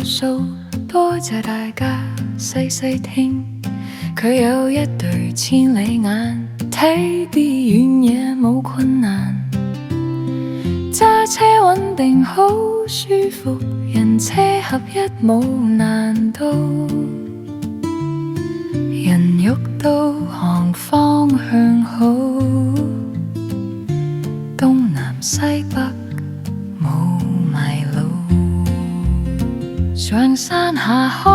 數，多謝大家細細聽。佢有一對千里眼，睇啲遠嘢冇困難。揸車穩定好舒服，人車合一冇難度。人肉導航方向好，東南西北冇迷路。上山下海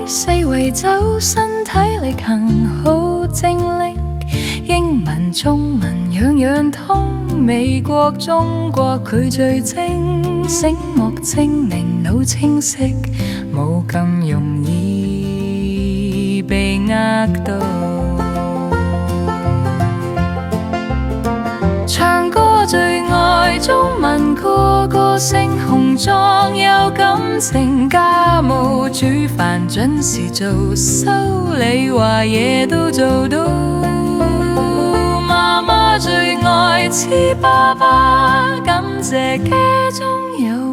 四圍走，身體力行好精靈。英文中文樣樣通，美國中國佢最精，醒目精明腦清晰，冇咁容易被呃到。唱歌最愛中文，個性雄壯有感情，家務煮飯準時做，修理話嘢都做到。媽媽最愛黐爸爸，感謝家中有